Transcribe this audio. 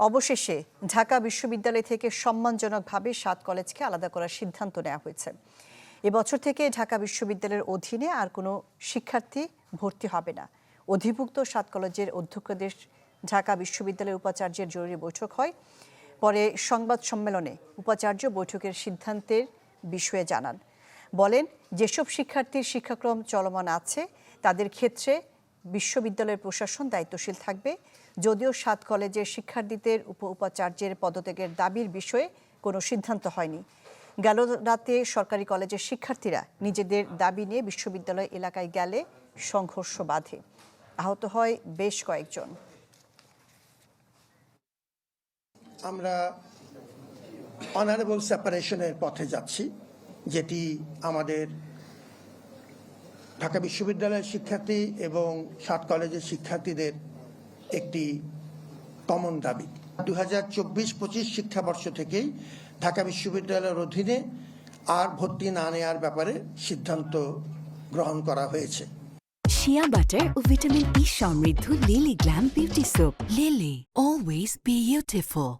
অবশেষে ঢাকা বিশ্ববিদ্যালয় থেকে সম্মানজনকভাবে ৭ কলেজকে আলাদা করার সিদ্ধান্ত নেওয়া হয়েছে। এবছর থেকে ঢাকা বিশ্ববিদ্যালয়ের অধীনে আর কোনো শিক্ষার্থী ভর্তি হবে না। অধিভুক্ত ৭ কলেজের অধ্যক্ষদের ঢাকা বিশ্ববিদ্যালয়ের উপাচার্যের জরুরি বৈঠক হয়। পরে সংবাদ সম্মেলনে উপাচার্য বৈঠকের সিদ্ধান্তের বিষয়ে জানান। বলেন, যেসব শিক্ষার্থীর শিক্ষাক্রম চলমান আছে তাদের ক্ষেত্রে বিশ্ববিদ্যালয়ের প্রশাসন দায়িত্বশীল থাকবে। যদিও ৭ কলেজের শিক্ষার্থীদের উপাচার্যের পদত্যাগের দাবির বিষয়ে কোনো সিদ্ধান্ত হয়নি। গেল রাতে সরকারি কলেজের শিক্ষার্থীরা নিজেদের দাবি নিয়ে বিশ্ববিদ্যালয় এলাকায় গেলে সংঘর্ষ বাধে। আহত হয় বেশ কয়েকজন। আমরা অনারেবল সেপারেশনের পথে যাচ্ছি, যেটি আমাদের ঢাকা বিশ্ববিদ্যালয়ের শিক্ষার্থী এবং ৭ কলেজের শিক্ষার্থীদের একটি কমন দাবি। 2024-25 শিক্ষাবর্ষ থেকেই ঢাকা বিশ্ববিদ্যালয়ের অধীনে আর ভর্তি না নেওয়ার ব্যাপারে সিদ্ধান্ত গ্রহণ করা হয়েছে। শিয়া বাটার ও ভিটামিন ই সমৃদ্ধ lily glam beauty soap. Lily, always beautiful.